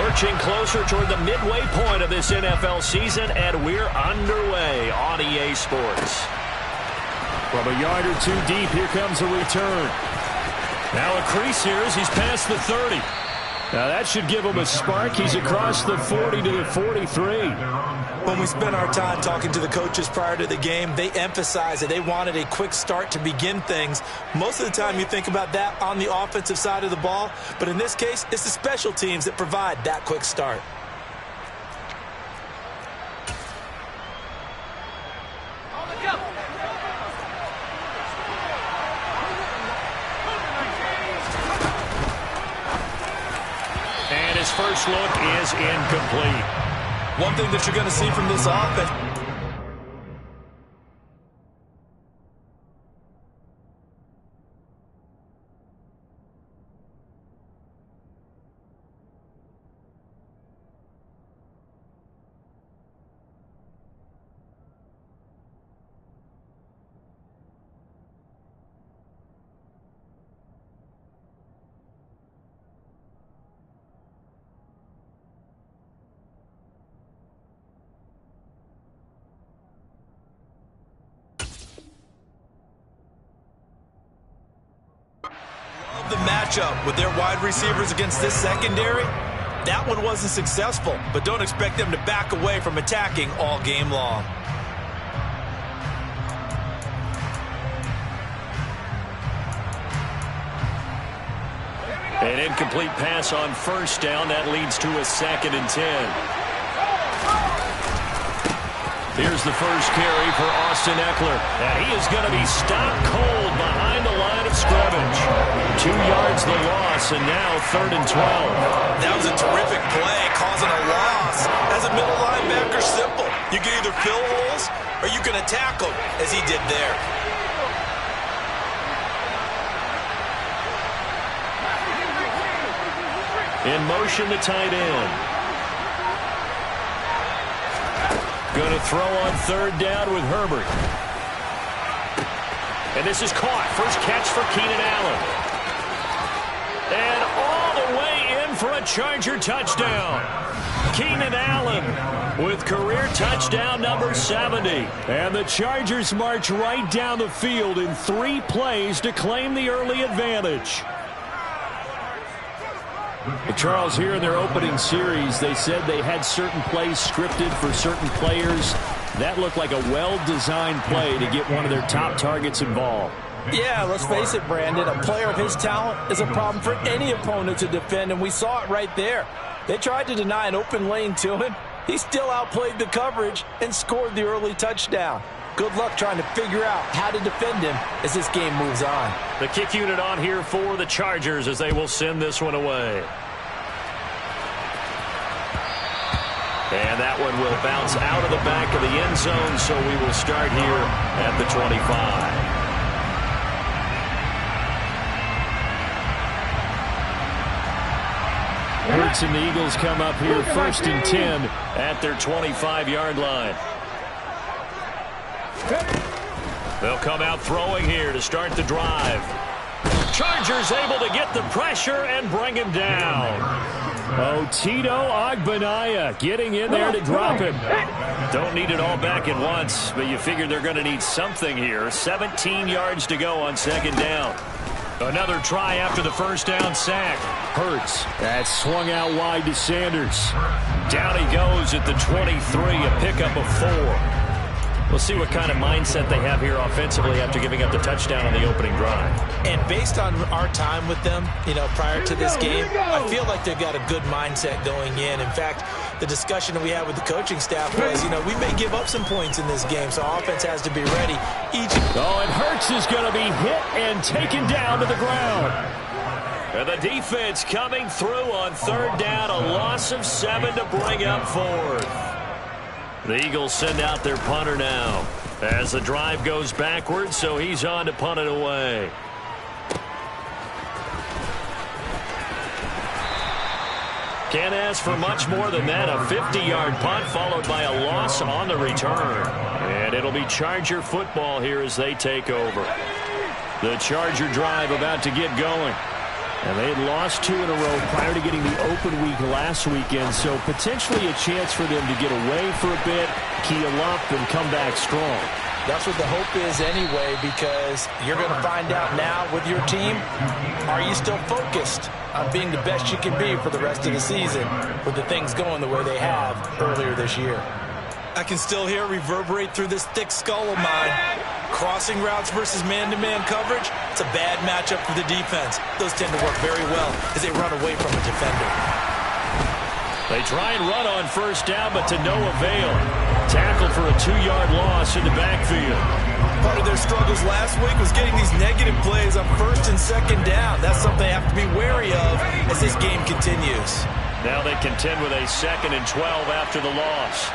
Lurching closer toward the midway point of this NFL season, and we're underway on EA Sports. From a yard or two deep, here comes a return. Now a crease here as he's past the 30. Now that should give him a spark. He's across the 40 to the 43. When we spent our time talking to the coaches prior to the game, they emphasized that they wanted a quick start to begin things. Most of the time you think about that on the offensive side of the ball, but in this case, it's the special teams that provide that quick start. And his first look is incomplete. One thing that you're going to see from this offense. The matchup with their wide receivers against this secondary, that one wasn't successful, but don't expect them to back away from attacking all game long. An incomplete pass on first down. That leads to a 2nd and 10. Here's the first carry for Austin Ekeler. And he is going to be stopped cold behind the line of scrimmage. 2 yards the loss, and now 3rd and 12. That was a terrific play, causing a loss. As a middle linebacker, simple. You can either fill holes or you can attack them, as he did there. In motion, the tight end. Going to throw on 3rd down with Herbert. And this is caught. First catch for Keenan Allen. And all the way in for a Charger touchdown. Keenan Allen with career touchdown number 70. And the Chargers march right down the field in 3 plays to claim the early advantage. But Charles, here in their opening series, they said they had certain plays scripted for certain players. That looked like a well-designed play to get one of their top targets involved. Yeah, let's face it, Brandon. A player of his talent is a problem for any opponent to defend, and we saw it right there. They tried to deny an open lane to him. He still outplayed the coverage and scored the early touchdown. Good luck trying to figure out how to defend him as this game moves on. The kick unit on here for the Chargers as they will send this one away. And that one will bounce out of the back of the end zone, so we will start here at the 25. Hurts and the Eagles come up here 1st and 10 at their 25-yard line. They'll come out throwing here to start the drive. Chargers able to get the pressure and bring him down. Tito Ogbonnaya getting in there to drop him. Don't need it all back at once, but you figure they're going to need something here. 17 yards to go on 2nd down. Another try after the first down sack. Hurts. That swung out wide to Sanders. Down he goes at the 23, a pickup of 4. We'll see what kind of mindset they have here offensively after giving up the touchdown on the opening drive. And based on our time with them, prior to this game, I feel like they've got a good mindset going in. In fact, the discussion that we had with the coaching staff was, we may give up some points in this game, so offense has to be ready. And Hurts is going to be hit and taken down to the ground. And the defense coming through on 3rd down, a loss of 7 to bring up 4th. The Eagles send out their punter now as the drive goes backwards, so he's on to punt it away. Can't ask for much more than that. A 50-yard punt followed by a loss on the return. And it'll be Charger football here as they take over. The Charger drive about to get going. And they had lost 2 in a row prior to getting the open week last weekend, so potentially a chance for them to get away for a bit, keel up, and come back strong. That's what the hope is anyway, because you're going to find out now with your team, are you still focused on being the best you can be for the rest of the season with the things going the way they have earlier this year? I can still hear it reverberate through this thick skull of mine. Crossing routes versus man-to-man coverage, it's a bad matchup for the defense. Those tend to work very well as they run away from a defender. They try and run on first down, but to no avail. Tackled for a 2-yard loss in the backfield. Part of their struggles last week was getting these negative plays on first and second down. That's something they have to be wary of as this game continues. Now they contend with a 2nd and 12 after the loss.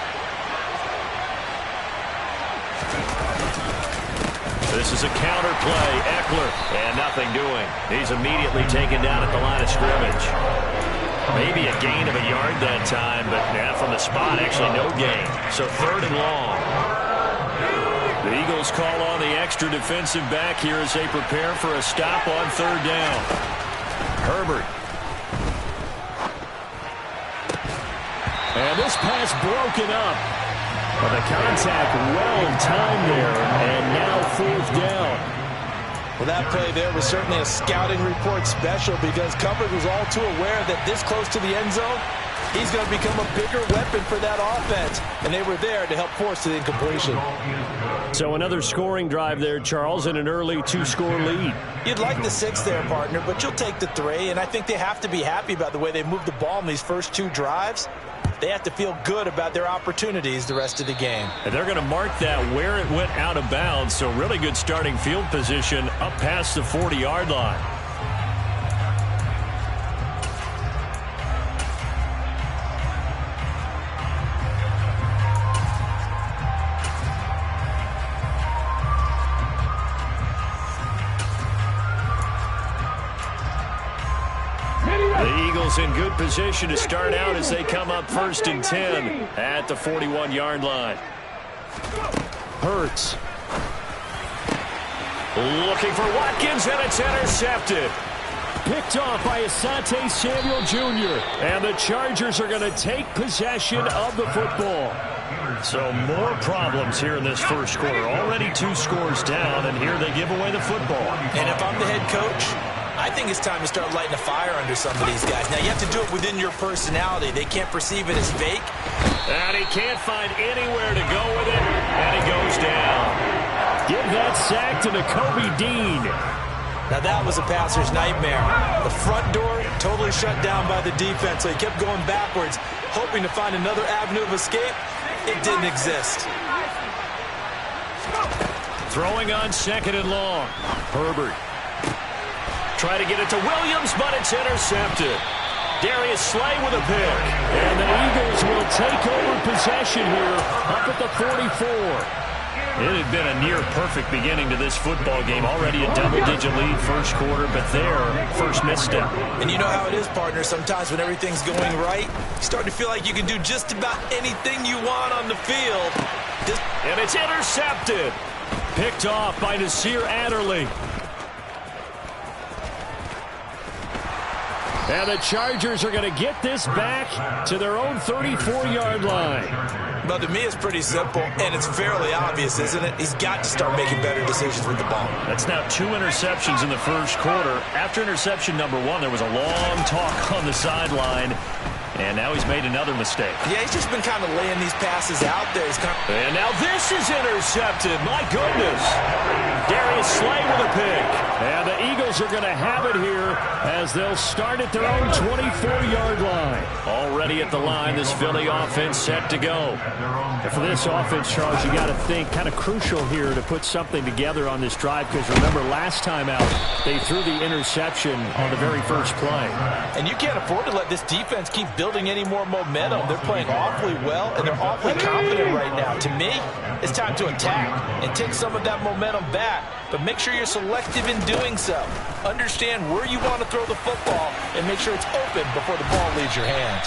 This is a counter play. Eckler, and nothing doing. He's immediately taken down at the line of scrimmage. Maybe a gain of a yard that time, but from the spot, actually no gain. So 3rd and long. The Eagles call on the extra defensive back here as they prepare for a stop on 3rd down. Herbert. And this pass broken up. But the contact well in time there, and now 4th down. Well, that play there was certainly a scouting report special because coverage was all too aware that this close to the end zone, he's going to become a bigger weapon for that offense. And they were there to help force the incompletion. So another scoring drive there, Charles, and an early 2-score lead. You'd like the 6 there, partner, but you'll take the 3. And I think they have to be happy about the way they moved the ball in these first 2 drives. They have to feel good about their opportunities the rest of the game. And they're going to mark that where it went out of bounds, so really good starting field position up past the 40-yard line. In good position to start out as they come up 1st and 10 at the 41-yard line. Hurts. Looking for Watkins, and it's intercepted. Picked off by Asante Samuel Jr. And the Chargers are going to take possession of the football. So more problems here in this first quarter. Already 2 scores down, and here they give away the football. And if I'm the head coach, I think it's time to start lighting a fire under some of these guys. Now, you have to do it within your personality. They can't perceive it as fake. And he can't find anywhere to go with it, and he goes down. Give that sack to Nakobe Dean. Now, that was a passer's nightmare. The front door totally shut down by the defense, so he kept going backwards, hoping to find another avenue of escape. It didn't exist. Throwing on 2nd and long. Herbert. Try to get it to Williams, but it's intercepted. Darius Slay with a pick. And the Eagles will take over possession here up at the 44. It had been a near-perfect beginning to this football game. Already a double-digit lead first quarter, but their first misstep. And you know how it is, partner. Sometimes when everything's going right, you start to feel like you can do just about anything you want on the field. And it's intercepted. Picked off by Nasir Adderley. And the Chargers are going to get this back to their own 34-yard line. Well, to me, it's pretty simple, and it's fairly obvious, isn't it? He's got to start making better decisions with the ball. That's now 2 interceptions in the first quarter. After interception number 1, there was a long talk on the sideline, and now he's made another mistake. Yeah, he's just been kind of laying these passes out there. And now this is intercepted. My goodness. Darius Slay with a pick. And the Eagles are going to have it here as they'll start at their own 24-yard line. Already at the line, this Philly offense set to go. And for this offense, Charles, you got to think kind of crucial here to put something together on this drive, because remember last time out, they threw the interception on the very first play. And you can't afford to let this defense keep building any more momentum. They're playing awfully well, and they're awfully confident right now. To me, it's time to attack and take some of that momentum back, but make sure you're selective in doing so. Understand where you want to throw the football and make sure it's open before the ball leaves your hands.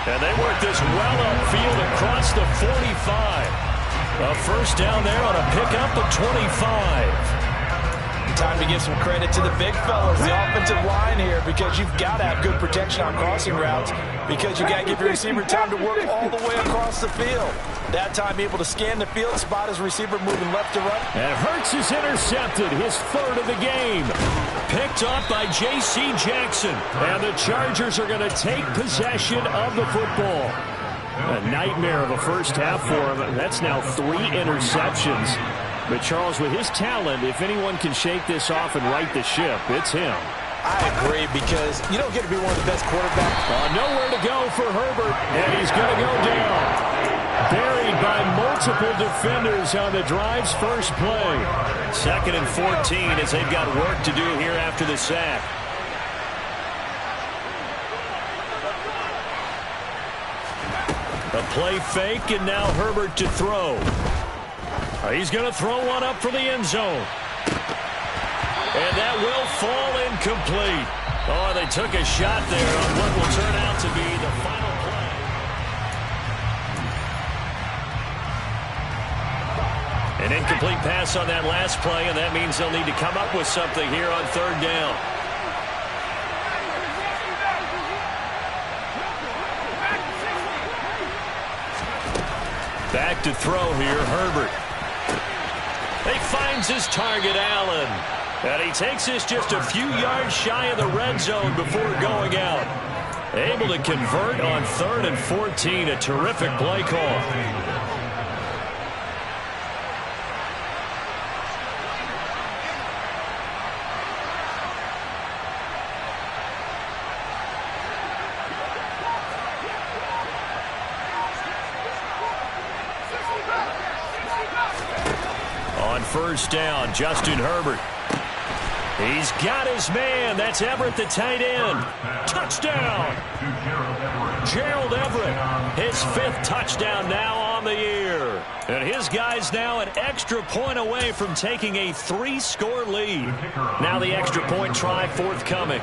And they work this well upfield across the 45. A first down there on a pickup of 25. Time to give some credit to the big fellas, the offensive line here, because you've got to have good protection on crossing routes, because you got to give your receiver time to work all the way across the field. That time able to scan the field, spot his receiver moving left to right. And Hurts is intercepted, his third of the game. Picked up by J.C. Jackson. And the Chargers are going to take possession of the football. A nightmare of a first half for him. That's now 3 interceptions. But Charles, with his talent, if anyone can shake this off and right the ship, it's him. I agree, because you don't get to be one of the best quarterbacks. Nowhere to go for Herbert, and he's going to go down. Buried by multiple defenders on the drive's first play. 2nd and 14 as they've got work to do here after the sack. A play fake, and now Herbert to throw. He's going to throw one up for the end zone. And that will fall incomplete. Oh, they took a shot there on what will turn out to be the final play. An incomplete pass on that last play, and that means they'll need to come up with something here on 3rd down. Back to throw here, Herbert. He finds his target, Allen. And he takes this just a few yards shy of the red zone before going out. Able to convert on 3rd and 14. A terrific play call. On 1st down, Justin Herbert. He's got his man. That's Everett, the tight end. Touchdown. Gerald Everett, his 5th touchdown now on the year. And his guy's now an extra point away from taking a 3-score lead. Now the extra point try forthcoming.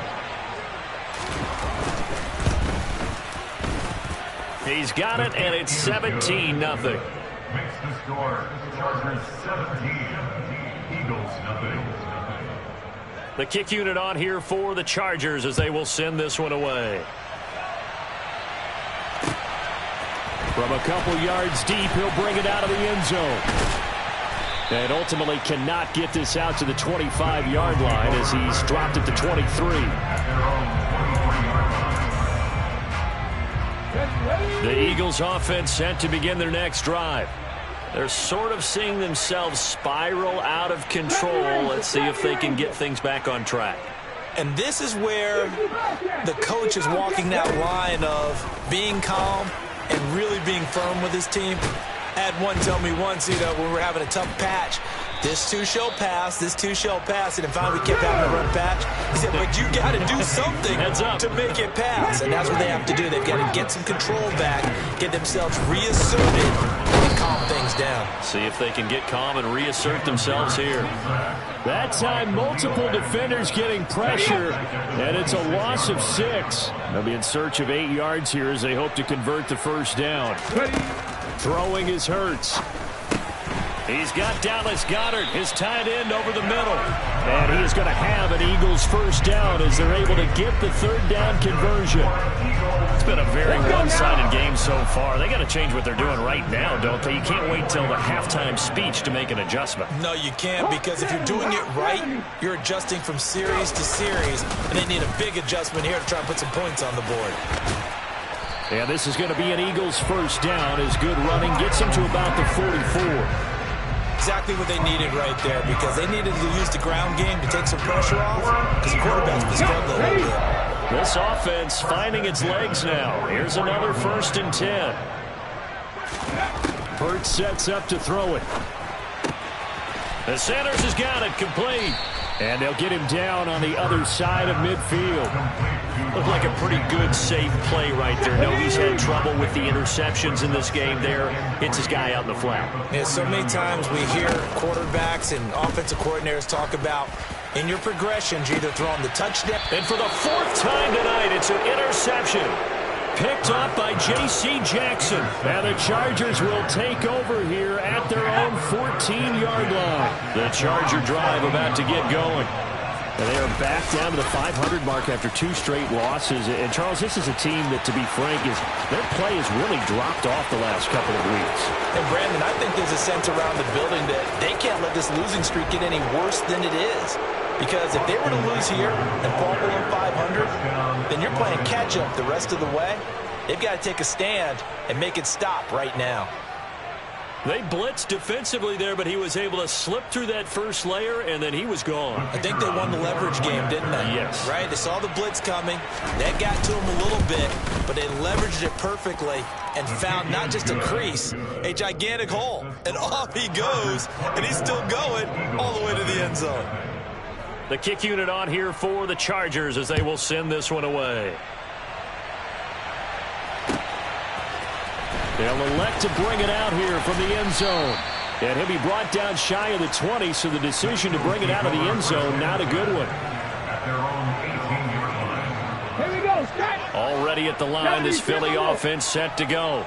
He's got it, and it's 17-0. Makes the score. Chargers 17, Eagles nothing. The kick unit on here for the Chargers as they will send this one away. From a couple yards deep, he'll bring it out of the end zone. And ultimately cannot get this out to the 25-yard line as he's dropped it to 23. The Eagles offense set to begin their next drive. They're sort of seeing themselves spiral out of control. Let's see if they can get things back on track. And this is where the coach is walking that line of being calm and really being firm with his team. I had one tell me once, when we were having a tough patch, this too shall pass, this too shall pass, and finally we kept having a run patch. He said, but you got to do something to make it pass, and that's what they have to do. They've got to get some control back, get themselves reasserted, and calm things down. See if they can get calm and reassert themselves here. That time, multiple defenders getting pressure, and it's a loss of 6. They'll be in search of 8 yards here as they hope to convert the 1st down. Throwing is Hurts. He's got Dallas Goedert, his tight end, over the middle. And he is going to have an Eagles 1st down as they're able to get the 3rd down conversion. It's been a very one-sided game so far. They got to change what they're doing right now, don't they? You can't wait till the halftime speech to make an adjustment. No, you can't, because if you're doing it right, you're adjusting from series to series, and they need a big adjustment here to try and put some points on the board. And this is going to be an Eagles 1st down as good running gets them to about the 44. Exactly what they needed right there, because they needed to use the ground game to take some pressure off, because the quarterback's been struggling a little bit. This offense finding its legs now. Here's another 1st and 10. Hurts sets up to throw it. The Sanders has got it complete. And they'll get him down on the other side of midfield. Looked like a pretty good, safe play right there. No, he's had trouble with the interceptions in this game there. Hits his guy out in the flat. Yeah, so many times we hear quarterbacks and offensive coordinators talk about in your progressions, you're either throwing the touchdown. And for the 4th time tonight, it's an interception. picked off by J.C. Jackson. And the Chargers will take over here at their own 14-yard line. The Charger drive about to get going. And they are back down to the 500 mark after 2 straight losses. And, Charles, this is a team that, to be frank, their play has really dropped off the last couple of weeks. And, Brandon, I think there's a sense around the building that they can't let this losing streak get any worse than it is. Because if they were to lose here and fall below 500, then you're playing catch-up the rest of the way. They've got to take a stand and make it stop right now. They blitzed defensively there, but he was able to slip through that first layer, and then he was gone. I think they won the leverage game, didn't they? Yes. Right? They saw the blitz coming. That got to them a little bit, but they leveraged it perfectly and found not just a crease, a gigantic hole. And off he goes, and he's still going all the way to the end zone. The kick unit on here for the Chargers as they will send this one away. They'll elect to bring it out here from the end zone. And he'll be brought down shy of the 20, so the decision to bring it out of the end zone, not a good one. Here we go, stretch. Already at the line, this Philly offense set to go.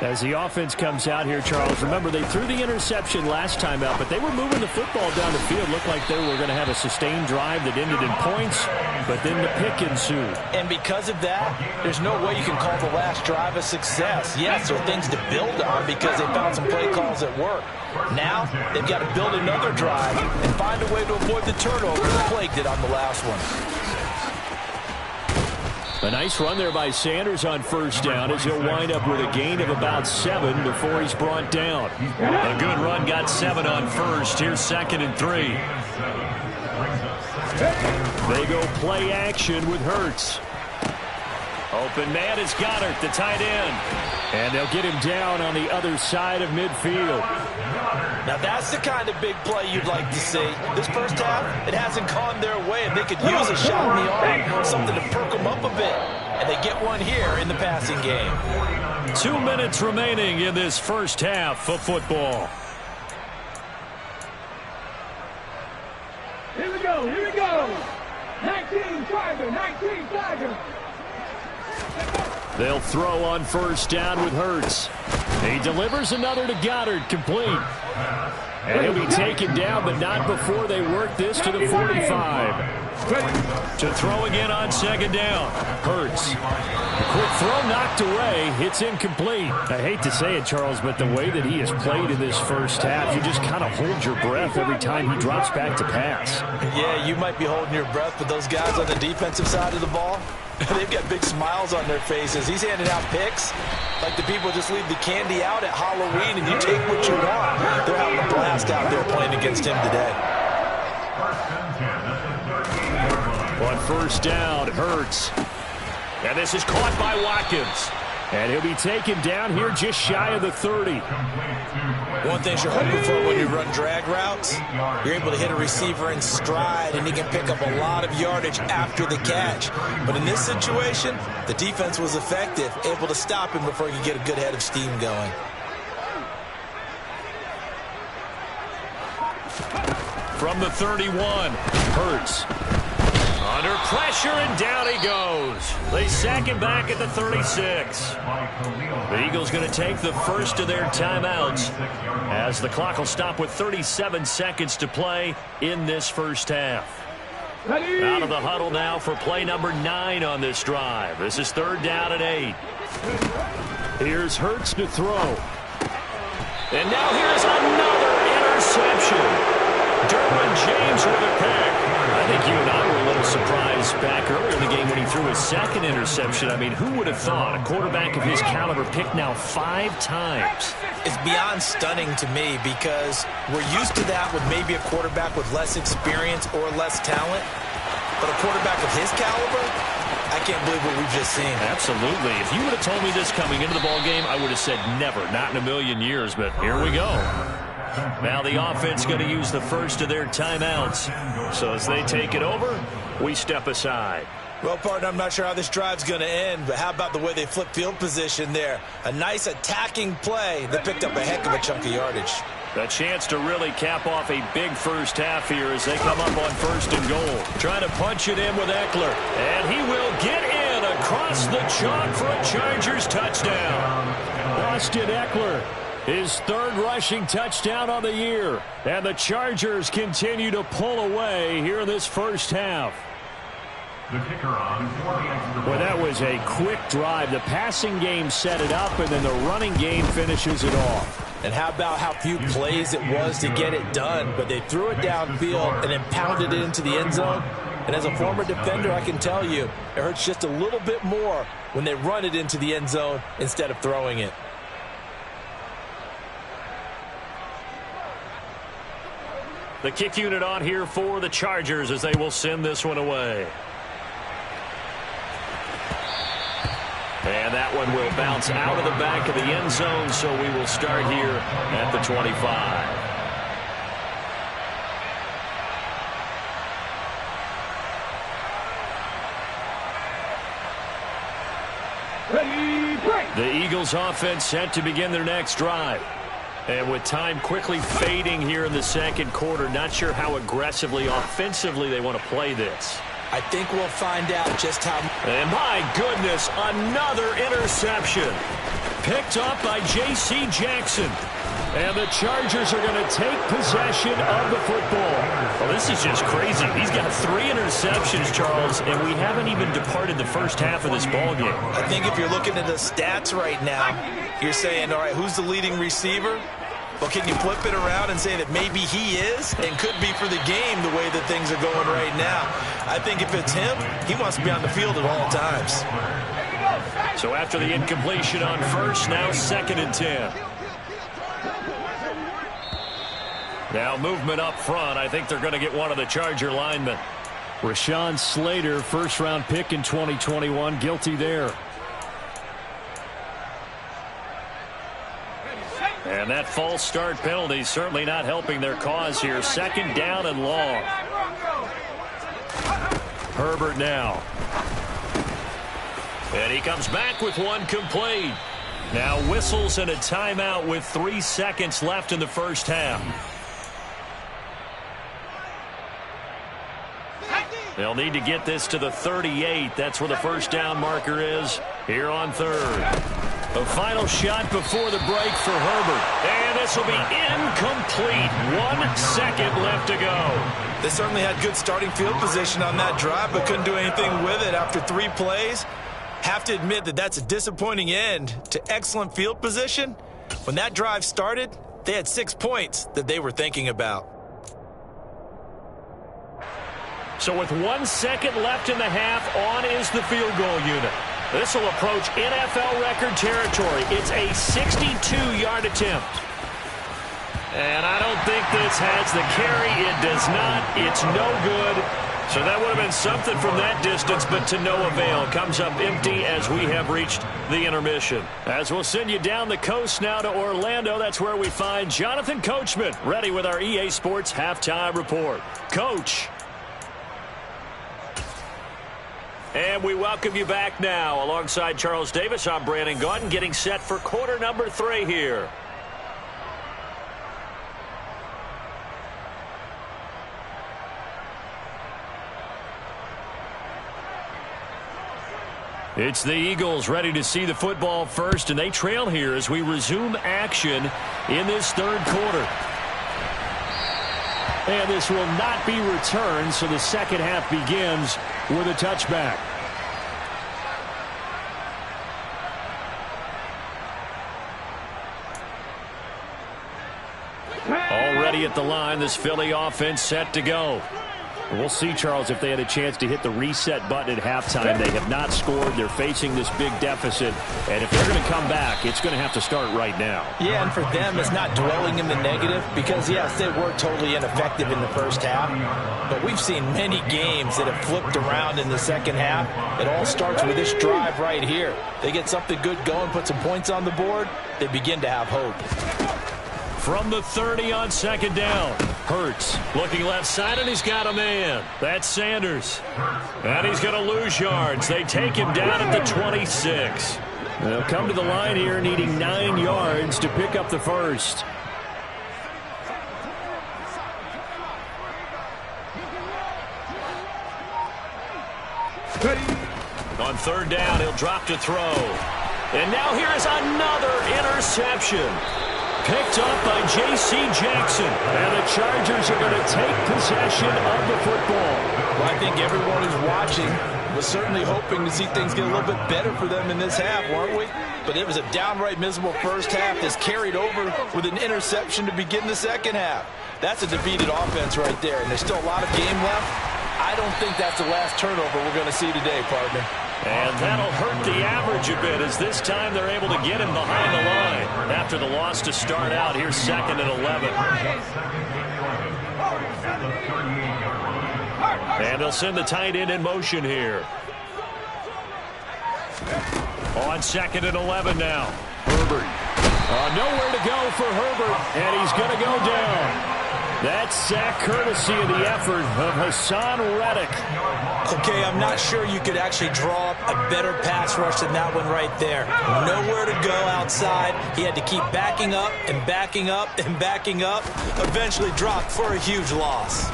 As the offense comes out here, Charles, remember they threw the interception last time out, but they were moving the football down the field. Looked like they were going to have a sustained drive that ended in points, but then the pick ensued. And because of that, there's no way you can call the last drive a success. Yes, there are things to build on because they found some play calls that work. Now, they've got to build another drive and find a way to avoid the turnover that plagued it on the last one. A nice run there by Sanders on first down as he'll wind up with a gain of about 7 before he's brought down. A good run, got 7 on first. Here's 2nd and 3. They go play action with Hurts. Open man is Goddard, the tight end. And they'll get him down on the other side of midfield. Now that's the kind of big play you'd like to see. This first half, it hasn't gone their way, and they could use a shot in the arm, something to perk them up a bit. And they get one here in the passing game. 2 minutes remaining in this first half of football. Here we go, here we go. 19 Charger, 19 Charger. They'll throw on first down with Hurts. He delivers another to Goddard, complete. And he'll be taken down, but not before they work this to the 45. To throw again on 2nd down. Hurts. The quick throw knocked away. It's incomplete. I hate to say it, Charles, but the way that he has played in this first half, you just kind of hold your breath every time he drops back to pass. Yeah, you might be holding your breath, but those guys on the defensive side of the ball, they've got big smiles on their faces. He's handing out picks like the people just leave the candy out at Halloween and you take what you want. They're having a blast out there playing against him today. On first down, Hurts. And this is caught by Watkins. And he'll be taken down here just shy of the 30. One thing you're hoping for when you run drag routes, you're able to hit a receiver in stride, and he can pick up a lot of yardage after the catch. But in this situation, the defense was effective, able to stop him before he could get a good head of steam going. From the 31, Hurts. under pressure, and down he goes. They sack him back at the 36. The Eagles going to take the first of their timeouts as the clock will stop with 37 seconds to play in this first half. Out of the huddle now for play number 9 on this drive. This is 3rd down and 8. Here's Hurts to throw. And now here's another interception. Derwin James with a pick. I think you and I were a little surprised back earlier in the game when he threw his 2nd interception. I mean, who would have thought a quarterback of his caliber picked now 5 times? It's beyond stunning to me because we're used to that with maybe a quarterback with less experience or less talent. But a quarterback of his caliber, I can't believe what we've just seen. Absolutely. If you would have told me this coming into the ballgame, I would have said never, not in a million years. But here we go. Now the offense going to use the first of their timeouts. So as they take it over, we step aside. Well, partner, I'm not sure how this drive's going to end, but how about the way they flip field position there? A nice attacking play that picked up a heck of a chunk of yardage. A chance to really cap off a big first half here as they come up on 1st and goal. Trying to punch it in with Eckler. And he will get in across the chalk for a Chargers touchdown. Austin Eckler, his third rushing touchdown on the year. And the Chargers continue to pull away here in this first half. The kicker on for the extra Well, that was a quick drive. The passing game set it up, and then the running game finishes it off. And how about how few plays it was to get it done, but they threw it downfield and then pounded it into the end zone. And as a former defender, I can tell you, it hurts just a little bit more when they run it into the end zone instead of throwing it. The kick unit on here for the Chargers as they will send this one away. And that one will bounce out of the back of the end zone, so we will start here at the 25. Ready, break. The Eagles offense set to begin their next drive. And with time quickly fading here in the second quarter, not sure how aggressively, offensively they want to play this. I think we'll find out just how. And my goodness, another interception. Picked up by J.C. Jackson. And the Chargers are going to take possession of the football. Well, this is just crazy. He's got 3 interceptions, Charles, and we haven't even departed the first half of this ballgame. I think if you're looking at the stats right now, you're saying, all right, who's the leading receiver? Well, can you flip it around and say that maybe he is and could be for the game the way that things are going right now? I think if it's him, he wants to be on the field at all times. So after the incompletion on first, now 2nd and 10. Now movement up front. I think they're going to get one of the Charger linemen. Rashawn Slater, first-round pick in 2021, guilty there. And that false start penalty certainly not helping their cause here. 2nd down and long. Herbert now. And he comes back with one complete. Now whistles and a timeout with 3 seconds left in the first half. They'll need to get this to the 38. That's where the first down marker is here on 3rd. A final shot before the break for Herbert. And this will be incomplete. 1 second left to go. They certainly had good starting field position on that drive, but couldn't do anything with it after 3 plays. Have to admit that that's a disappointing end to excellent field position. When that drive started, they had 6 points that they were thinking about. So with 1 second left in the half, on is the field goal unit. This will approach NFL record territory. It's a 62-yard attempt. And I don't think this has the carry. It does not. It's no good. So that would have been something from that distance, but to no avail. Comes up empty as we have reached the intermission. As we'll send you down the coast now to Orlando, that's where we find Jonathan Coachman, ready with our EA Sports Halftime Report. Coach. And we welcome you back now. Alongside Charles Davis, I'm Brandon Gaudin, getting set for quarter number 3 here. It's the Eagles ready to see the football first, and they trail here as we resume action in this 3rd quarter. And this will not be returned, so the second half begins with a touchback. Already at the line, this Philly offense set to go. We'll see, Charles, if they had a chance to hit the reset button at halftime. They have not scored. They're facing this big deficit. And if they're going to come back, it's going to have to start right now. Yeah, and for them, it's not dwelling in the negative because, yes, they were totally ineffective in the first half. But we've seen many games that have flipped around in the second half. It all starts with this drive right here. They get something good going, put some points on the board, they begin to have hope. From the 30 on 2nd down. Hurts looking left side, and he's got a man. That's Sanders. And he's going to lose yards. They take him down at the 26. They'll come to the line here needing 9 yards to pick up the first. On third down, he'll drop to throw. And now here is another interception. Picked up by J.C. Jackson. And the Chargers are going to take possession of the football. Well, I think everyone who's watching was certainly hoping to see things get a little bit better for them in this half, weren't we? But it was a downright miserable first half that's carried over with an interception to begin the second half. That's a defeated offense right there, and there's still a lot of game left. I don't think that's the last turnover we're going to see today, partner. And that'll hurt the average a bit as this time they're able to get him behind the line. After the loss to start out, here's 2nd and 11. And they'll send the tight end in motion here. On 2nd and 11 now. Herbert. Nowhere to go for Herbert, and he's going to go down. That sack courtesy of the effort of Hassan Reddick. Okay, I'm not sure you could actually draw up a better pass rush than that one right there. Nowhere to go outside. He had to keep backing up and backing up and backing up. Eventually dropped for a huge loss.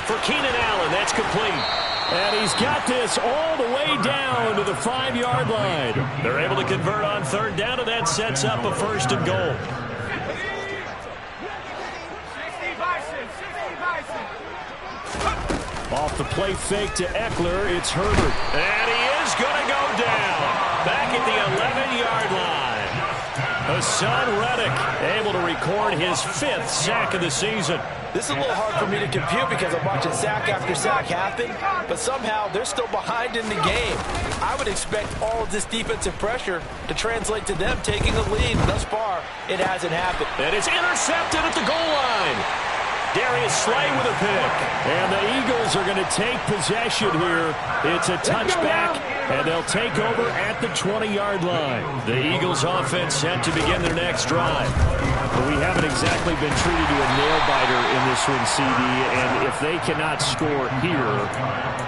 For Keenan Allen, that's complete. And he's got this all the way down to the 5-yard line. They're able to convert on third down, and that sets up a 1st and goal. Off the play fake to Eckler, it's Herbert. And he is going to go down. Back at the 11-yard line. Hassan Reddick able to record his 5th sack of the season. This is a little hard for me to compute because I'm watching sack after sack happen, but somehow they're still behind in the game. I would expect all of this defensive pressure to translate to them taking a lead. Thus far, it hasn't happened. And it's intercepted at the goal line. Darius Slay with a pick. And the Eagles are going to take possession here. It's a touchback, and they'll take over at the 20-yard line. The Eagles offense set to begin their next drive. But we haven't exactly been treated to a nail-biter in this one, CD, and if they cannot score here,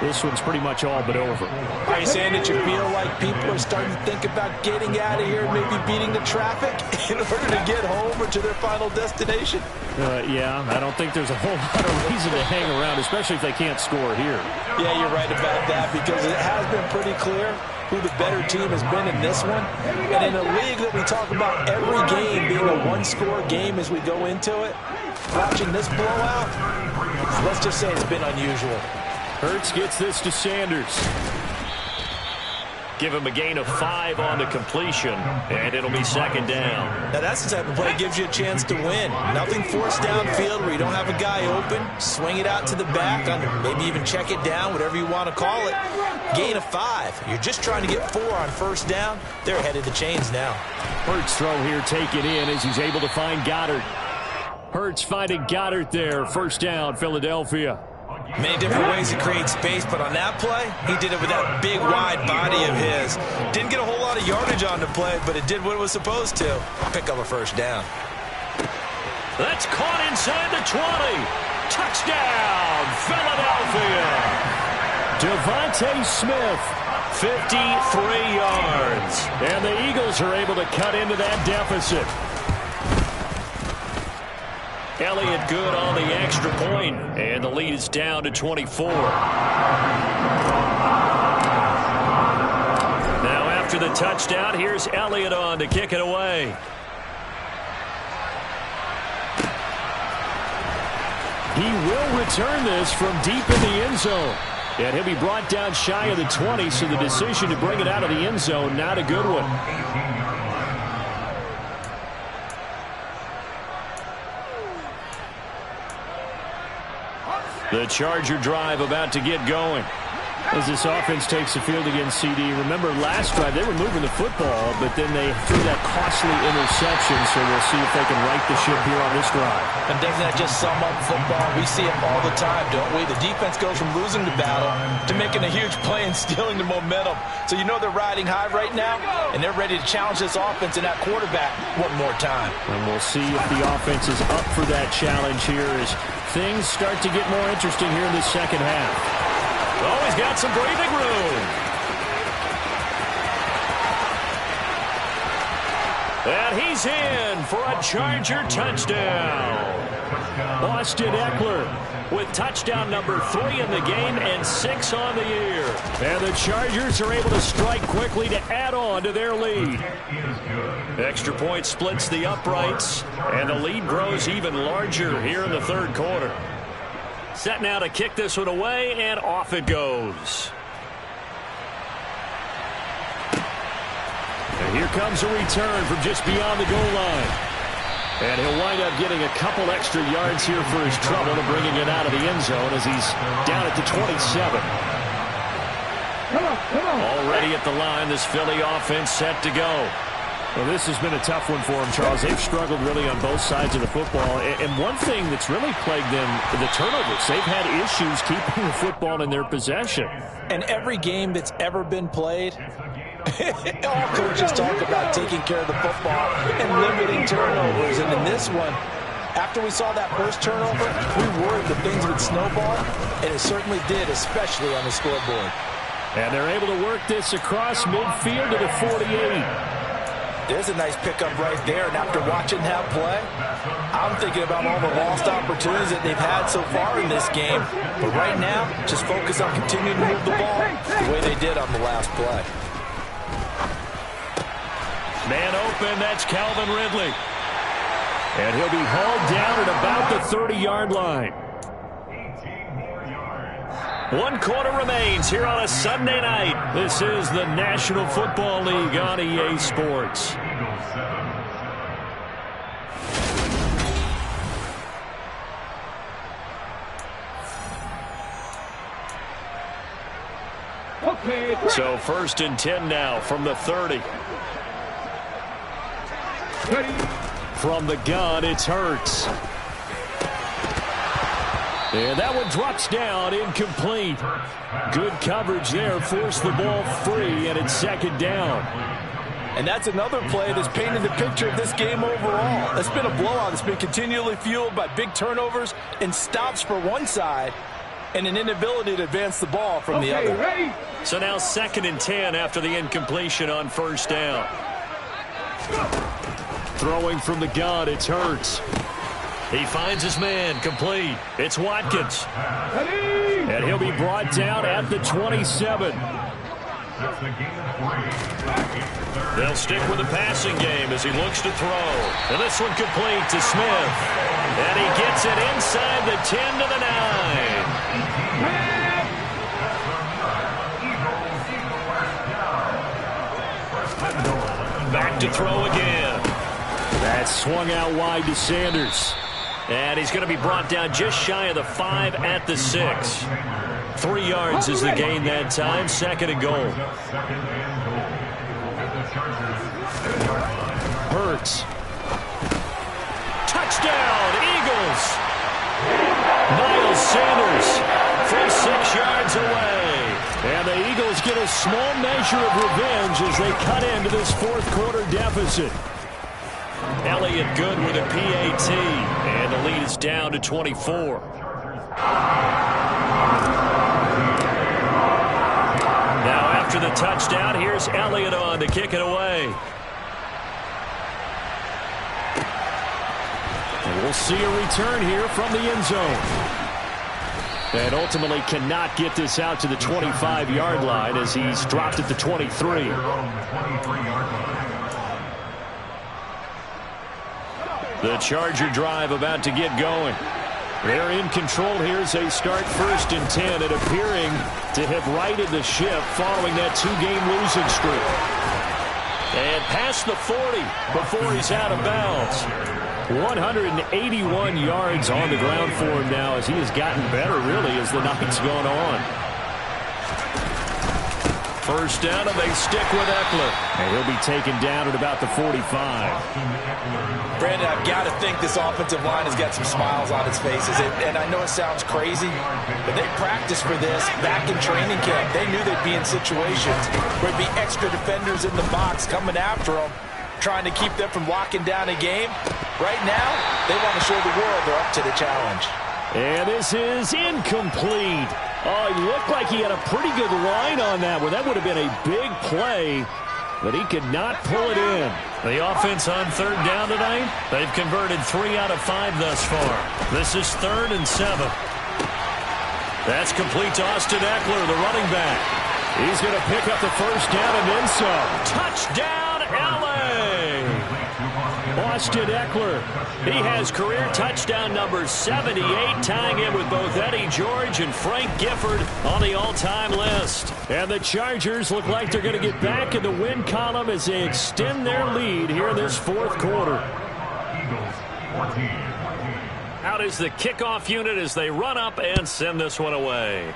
this one's pretty much all but over. Are you saying that you feel like people are starting to think about getting out of here and maybe beating the traffic in order to get home or to their final destination? Yeah, I don't think there's a whole lot of reason to hang around, especially if they can't score here. Yeah, you're right about that because it has been pretty clear who the better team has been in this one. And in a league that we talk about every game being a one-score game as we go into it, watching this blowout, let's just say it's been unusual. Hurts gets this to Sanders. Give him a gain of 5 on the completion, and it'll be 2nd down. Now that's the type of play that gives you a chance to win. Nothing forced downfield where you don't have a guy open. Swing it out to the back, maybe even check it down, whatever you want to call it. Gain of 5. You're just trying to get 4 on 1st down. They're ahead of the chains now. Hurts throw here taken in as he's able to find Goddard. Hurts finding Goddard there. 1st down, Philadelphia. Many different ways to create space, but on that play, he did it with that big, wide body of his. Didn't get a whole lot of yardage on the play, but it did what it was supposed to. Pick up a 1st down. That's caught inside the 20. Touchdown, Philadelphia. Devontae Smith. 53 yards. And the Eagles are able to cut into that deficit. Elliott good on the extra point, and the lead is down to 24. Now after the touchdown, here's Elliott on to kick it away. He will return this from deep in the end zone. And he'll be brought down shy of the 20, so the decision to bring it out of the end zone, not a good one. The Charger drive about to get going. As this offense takes the field against CD. Remember, last drive, they were moving the football, but then they threw that costly interception, so we'll see if they can right the ship here on this drive. And doesn't that just sum up football? We see it all the time, don't we? The defense goes from losing the battle to making a huge play and stealing the momentum. So you know they're riding high right now, and they're ready to challenge this offense and that quarterback one more time. And we'll see if the offense is up for that challenge here as things start to get more interesting here in the second half. Oh, he's got some breathing room. And he's in for a Charger touchdown. Austin Eckler with touchdown number 3 in the game and 6 on the year. And the Chargers are able to strike quickly to add on to their lead. Extra point splits the uprights, and the lead grows even larger here in the third quarter. Set now to kick this one away, and off it goes. And here comes a return from just beyond the goal line. And he'll wind up getting a couple extra yards here for his trouble and bringing it out of the end zone as he's down at the 27. Already at the line, this Philly offense set to go. Well, this has been a tough one for them, Charles. They've struggled really on both sides of the football. And one thing that's really plagued them, the turnovers. They've had issues keeping the football in their possession. And every game that's ever been played, all coaches talk about taking care of the football and limiting turnovers. And in this one, after we saw that first turnover, we worried that things would snowball, and it certainly did, especially on the scoreboard. And they're able to work this across midfield to the 48. There's a nice pickup right there, and after watching that play, I'm thinking about all the lost opportunities that they've had so far in this game. But right now, just focus on continuing to move the ball the way they did on the last play. Man open, that's Calvin Ridley. And he'll be hauled down at about the 30-yard line. 1 quarter remains here on a Sunday night. This is the National Football League on EA Sports. So 1st and 10 now from the 30. From the gun, it's Hurts. And that one drops down, incomplete. Good coverage there, forced the ball free, and it's 2nd down. And that's another play that's painted the picture of this game overall. It's been a blowout. It's been continually fueled by big turnovers and stops for one side and an inability to advance the ball from the other. Ready? So now 2nd and 10 after the incompletion on 1st down. Throwing from the gun, it's Hurts. He finds his man, complete. It's Watkins. Ready? And he'll be brought down at the 27. They'll stick with the passing game as he looks to throw. And this one complete to Smith. And he gets it inside the 10 to the 9. Back to throw again. That's swung out wide to Sanders. And he's going to be brought down just shy of the 5 at the 6. 3 yards is the gain that time. 2nd and goal. Hurts. Touchdown, Eagles. Miles Sanders from 6 yards away. And the Eagles get a small measure of revenge as they cut into this 4th quarter deficit. Elliott good with a PAT, and the lead is down to 24. Now after the touchdown, here's Elliott on to kick it away. And we'll see a return here from the end zone. And ultimately cannot get this out to the 25-yard line as he's dropped at the 23. The Charger drive about to get going. They're in control here as they start 1st and 10 and appearing to have righted the ship following that 2-game losing streak. And past the 40 before he's out of bounds. 181 yards on the ground for him now as he has gotten better really as the night's gone on. 1st down, and they stick with Eckler. And he'll be taken down at about the 45. Brandon, I've got to think this offensive line has got some smiles on its faces. And I know it sounds crazy, but they practiced for this back in training camp. They knew they'd be in situations where there'd be extra defenders in the box coming after them, trying to keep them from locking down a game. Right now, they want to show the world they're up to the challenge. And this is incomplete. Oh, he looked like he had a pretty good line on that one. That would have been a big play but he could not pull it in. The offense on third down tonight, they've converted 3 out of 5 thus far. This is 3rd and 7. That's complete to Austin Eckler, the running back. He's going to pick up the first down and then some. Touchdown, L.A. Austin Eckler. He has career touchdown number 78, tying him with both Eddie George and Frank Gifford on the all-time list. And the Chargers look like they're going to get back in the win column as they extend their lead here in this fourth quarter. Eagles 14. Out is the kickoff unit as they run up and send this one away.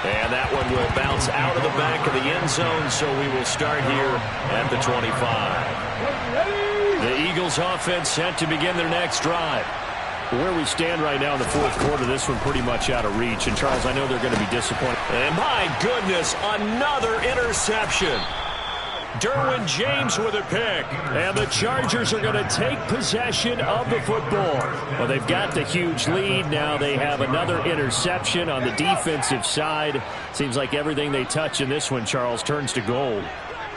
And that one will bounce out of the back of the end zone, so we will start here at the 25. The Eagles offense set to begin their next drive. Where we stand right now in the fourth quarter, this one pretty much out of reach. And, Charles, I know they're going to be disappointed. And, my goodness, another interception. Derwin James with a pick. And the Chargers are going to take possession of the football. Well, they've got the huge lead. Now they have another interception on the defensive side. Seems like everything they touch in this one, Charles, turns to gold.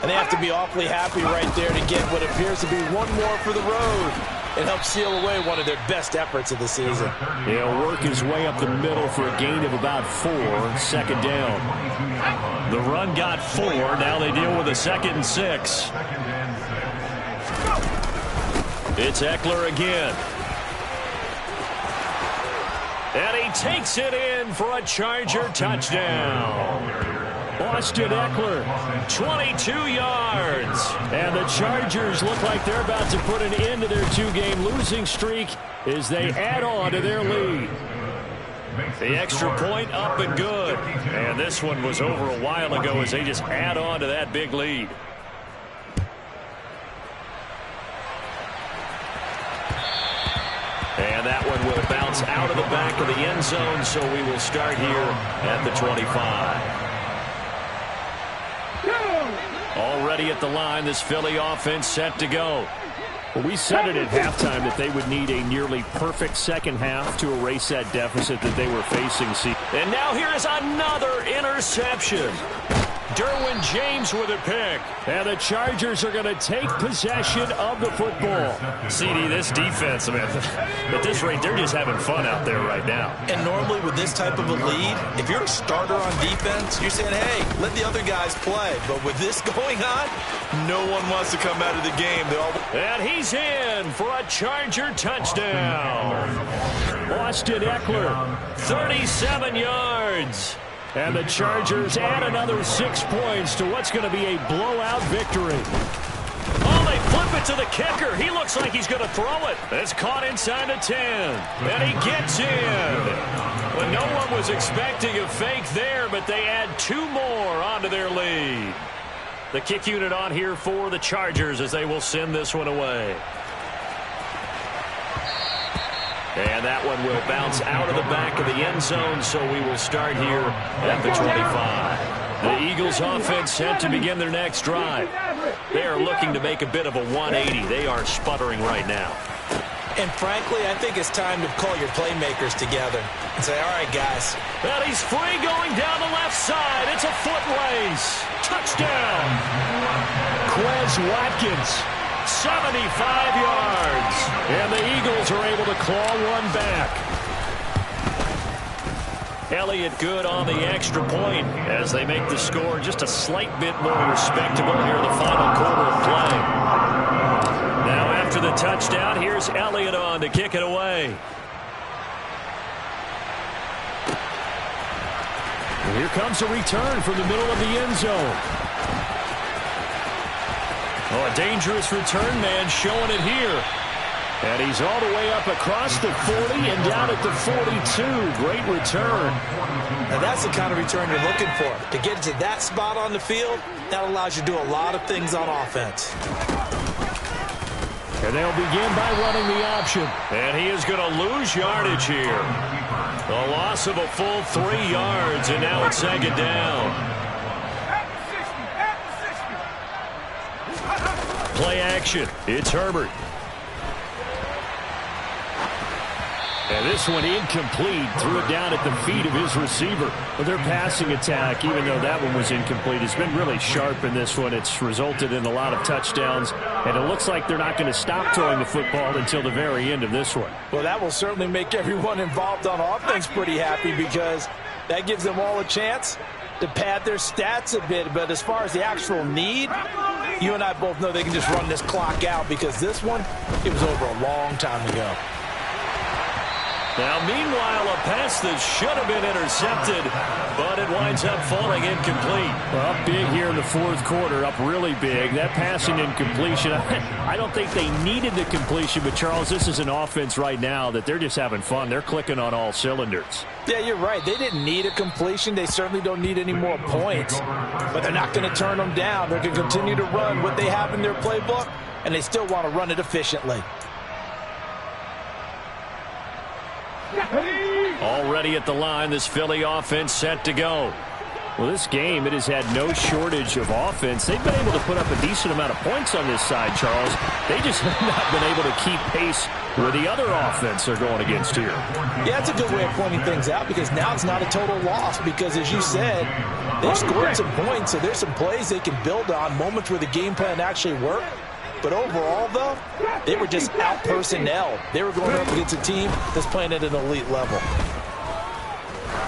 And they have to be awfully happy right there to get what appears to be one more for the road. It helps seal away one of their best efforts of the season. He'll work his way up the middle for a gain of about 4, second down. The run got 4. Now they deal with a 2nd and 6. It's Eckler again. And he takes it in for a Charger touchdown. Austin Eckler, 22 yards. And the Chargers look like they're about to put an end to their 2-game losing streak as they add on to their lead. The extra point up and good. And this one was over a while ago as they just add on to that big lead. And that one will bounce out of the back of the end zone, so we will start here at the 25. Already at the line, this Philly offense set to go. Well, we said it at halftime that they would need a nearly perfect second half to erase that deficit that they were facing. And now here is another interception. Derwin James with a pick. And the Chargers are going to take possession of the football. CD, this defense, man, at this rate, they're just having fun out there right now. And normally with this type of a lead, if you're a starter on defense, you're saying, hey, let the other guys play. But with this going on, no one wants to come out of the game. And he's in for a Charger touchdown. Austin Eckler, 37 yards. And the Chargers add another 6 points to what's going to be a blowout victory. Oh, they flip it to the kicker. He looks like he's going to throw it. It's caught inside the 10. And he gets in. Well, no one was expecting a fake there, but they add 2 more onto their lead. The kick unit on here for the Chargers as they will send this one away. And that one will bounce out of the back of the end zone, so we will start here at the 25. The Eagles offense set to begin their next drive. They are looking to make a bit of a 180. They are sputtering right now. And frankly, I think it's time to call your playmakers together and say, all right, guys. And he's free going down the left side. It's a foot race. Touchdown. Quez Watkins. 75 yards. And the Eagles are able to claw one back. Elliott good on the extra point as they make the score just a slight bit more respectable here in the final quarter of play. Now after the touchdown, here's Elliott on to kick it away. And here comes a return from the middle of the end zone. Oh, a dangerous return man showing it here. And he's all the way up across the 40 and down at the 42. Great return. Now that's the kind of return you're looking for. To get to that spot on the field, that allows you to do a lot of things on offense. And they'll begin by running the option. And he is going to lose yardage here. A loss of a full 3 yards, and now it's second down. Play action. It's Herbert. And this one incomplete. Threw it down at the feet of his receiver. Well, their passing attack, even though that one was incomplete, has been really sharp in this one. It's resulted in a lot of touchdowns, and it looks like they're not going to stop throwing the football until the very end of this one. Well, that will certainly make everyone involved on offense pretty happy because that gives them all a chance to pad their stats a bit. But as far as the actual need, you and I both know they can just run this clock out because this one, it was over a long time ago. Now, meanwhile, a pass that should have been intercepted, but it winds up falling incomplete. Well, up big here in the fourth quarter, up really big. That passing incompletion, I don't think they needed the completion, but, Charles, this is an offense right now that they're just having fun. They're clicking on all cylinders. Yeah, you're right. They didn't need a completion. They certainly don't need any more points, but they're not going to turn them down. They're going to continue to run what they have in their playbook, and they still want to run it efficiently. Already at the line, this Philly offense set to go. Well, this game, it has had no shortage of offense. They've been able to put up a decent amount of points on this side, Charles. They just have not been able to keep pace where the other offense are going against here. Yeah, that's a good way of pointing things out because now it's not a total loss because, as you said, they've scored some points, so there's some plays they can build on, moments where the game plan actually worked. But overall, though, they were just out-personnel. They were going up against a team that's playing at an elite level.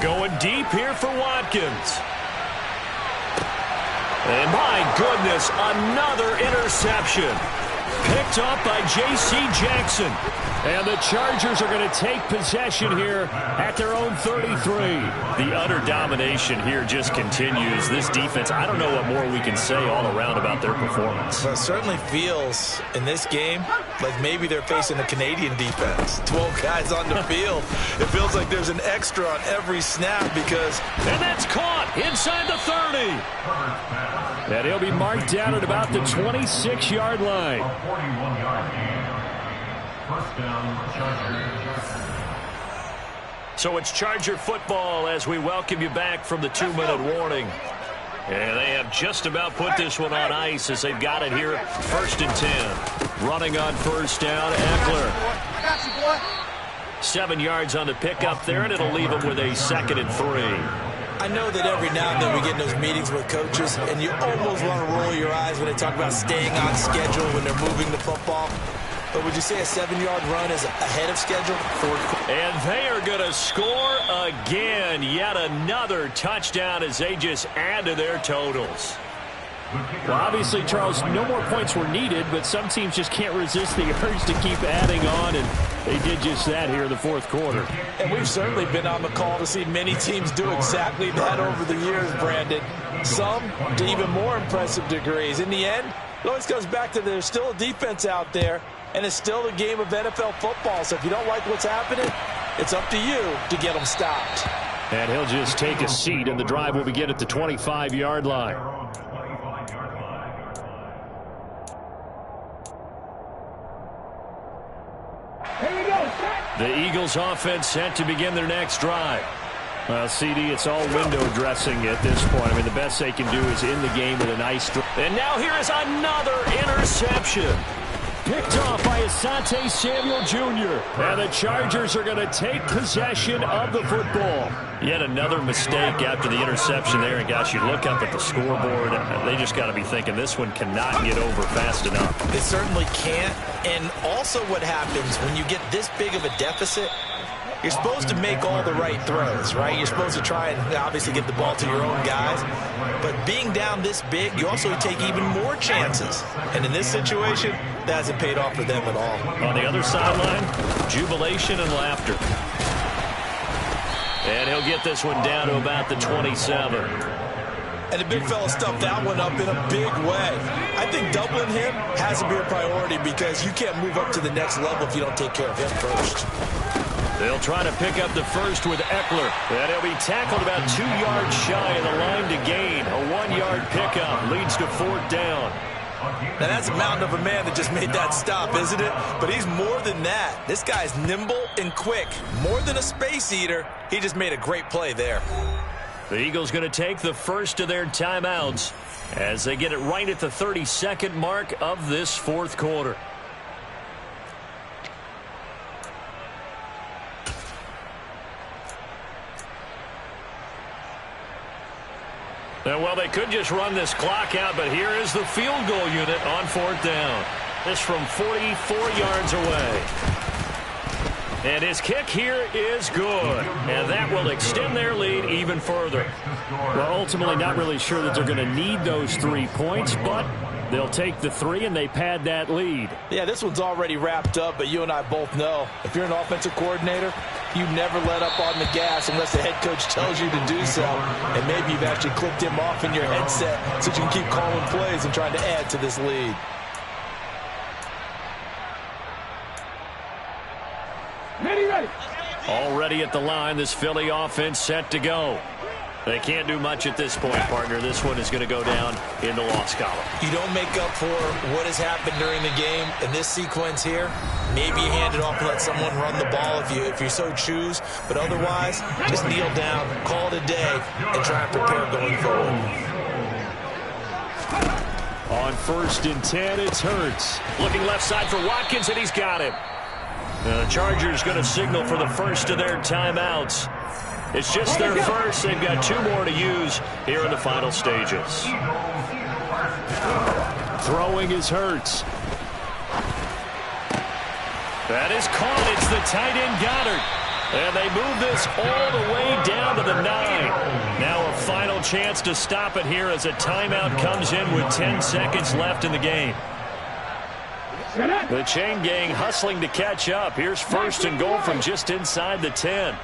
Going deep here for Watkins. And my goodness, another interception. Picked up by J.C. Jackson. And the Chargers are going to take possession here at their own 33. The utter domination here just continues. This defense, I don't know what more we can say all around about their performance. Well, it certainly feels in this game like maybe they're facing a Canadian defense. 12 guys on the field. It feels like there's an extra on every snap because... And that's caught inside the 30. And he'll be marked down at about the 26-yard line. 41-yard gain. First down, Chargers. So it's Charger football as we welcome you back from the 2-minute warning. And they have just about put this one on ice as they've got it here. 1st and 10. Running on first down, Eckler. 7 yards on the pickup there, and it'll leave them with a 2nd and 3. I know that every now and then we get in those meetings with coaches, and you almost want to roll your eyes when they talk about staying on schedule when they're moving the football. But would you say a 7-yard run is ahead of schedule? And they are going to score again. Yet another touchdown as they just add to their totals. Well, obviously, Charles, no more points were needed, but some teams just can't resist the urge to keep adding on, and they did just that here in the fourth quarter. And we've certainly been on the call to see many teams do exactly that over the years, Brandon. Some to even more impressive degrees. In the end, it always comes back to there's still a defense out there, and it's still a game of NFL football. So if you don't like what's happening, it's up to you to get them stopped. And he'll just take a seat, and the drive will begin at the 25-yard line. The Eagles offense set to begin their next drive. Well, CD, it's all window dressing at this point. I mean, the best they can do is in the game with a nice drive. And now here is another interception. Picked off by Asante Samuel Jr. And the Chargers are going to take possession of the football. Yet another mistake after the interception there. And, gosh, you look up at the scoreboard, they just got to be thinking this one cannot get over fast enough. It certainly can't. And also what happens when you get this big of a deficit, you're supposed to make all the right throws, right? You're supposed to try and obviously get the ball to your own guys. But being down this big, you also take even more chances. And in this situation, that hasn't paid off for them at all. On the other sideline, jubilation and laughter. And he'll get this one down to about the 27. And the big fella stuffed that one up in a big way. I think doubling him has to be a priority because you can't move up to the next level if you don't take care of him first. They'll try to pick up the first with Eckler. And he'll be tackled about 2 yards shy of the line to gain. A 1-yard pickup leads to 4th down. Now that's a mountain of a man that just made that stop, isn't it? But he's more than that. This guy's nimble and quick. More than a space eater, he just made a great play there. The Eagles going to take the first of their timeouts as they get it right at the 32nd mark of this fourth quarter. Well, they could just run this clock out, but here is the field goal unit on 4th down. This from 44 yards away. And his kick here is good. And that will extend their lead even further. Well, ultimately not really sure that they're going to need those 3 points, but they'll take the 3 and they pad that lead. Yeah, this one's already wrapped up, but you and I both know if you're an offensive coordinator, you never let up on the gas unless the head coach tells you to do so. And maybe you've actually clicked him off in your headset so you can keep calling plays and trying to add to this lead. Ready. Already at the line, this Philly offense set to go. They can't do much at this point, partner. This one is going to go down in the loss column. You don't make up for what has happened during the game in this sequence here. Maybe you hand it off and let someone run the ball if you so choose. But otherwise, just kneel down, call it a day, and try and prepare going forward. On 1st and 10, it's Hurts. Looking left side for Watkins, and he's got him. Now the Chargers going to signal for the first of their timeouts. It's just their first. They've got 2 more to use here in the final stages. Throwing is Hurts. That is caught. It's the tight end Goddard. And they move this all the way down to the 9. Now a final chance to stop it here as a timeout comes in with 10 seconds left in the game. The chain gang hustling to catch up. Here's 1st and goal from just inside the 10.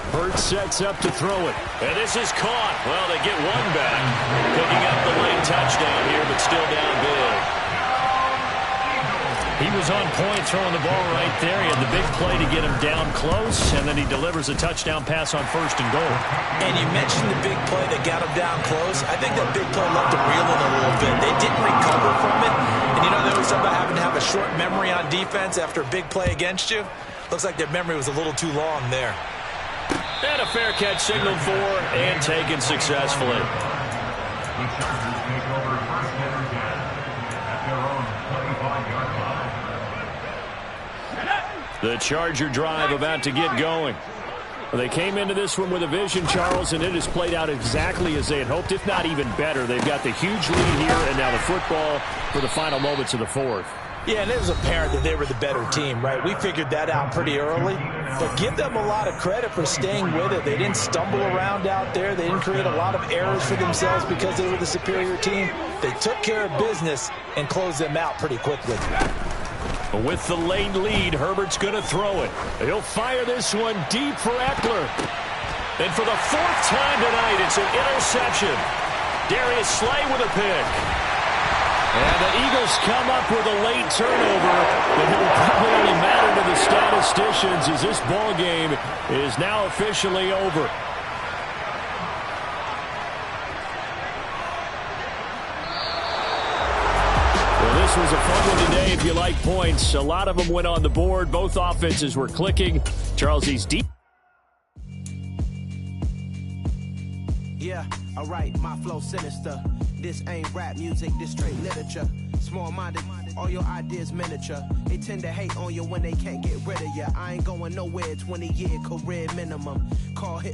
Hurts sets up to throw it. And this is caught. Well, they get one back. Picking up the late touchdown here, but still down big. He was on point throwing the ball right there. He had the big play to get him down close, and then he delivers a touchdown pass on 1st and goal. And you mentioned the big play that got him down close. I think that big play left him reeling a little bit. They didn't recover from it. And you know, they always talk about having to have a short memory on defense after a big play against you. Looks like their memory was a little too long there. And a fair catch signaled for and taken successfully. The Chargers take over 1st and 10 at their own 25-yard line. The Charger drive about to get going. They came into this one with a vision, Charles, and it has played out exactly as they had hoped, if not even better. They've got the huge lead here, and now the football for the final moments of the 4th. Yeah, and it was apparent that they were the better team, right? We figured that out pretty early. But give them a lot of credit for staying with it. They didn't stumble around out there. They didn't create a lot of errors for themselves because they were the superior team. They took care of business and closed them out pretty quickly. With the late lead, Herbert's going to throw it. He'll fire this one deep for Eckler. And for the 4th time tonight, it's an interception. Darius Slay with a pick. And the Eagles come up with a late turnover, but it will probably only matter to the statisticians as this ball game is now officially over. Well, this was a fun one today if you like points. A lot of them went on the board. Both offenses were clicking. Charles, he's deep. Yeah, alright, my flow sinister. This ain't rap music, this straight literature. Small-minded, all your ideas miniature. They tend to hate on you when they can't get rid of you. I ain't going nowhere, 20-year career minimum. Call hit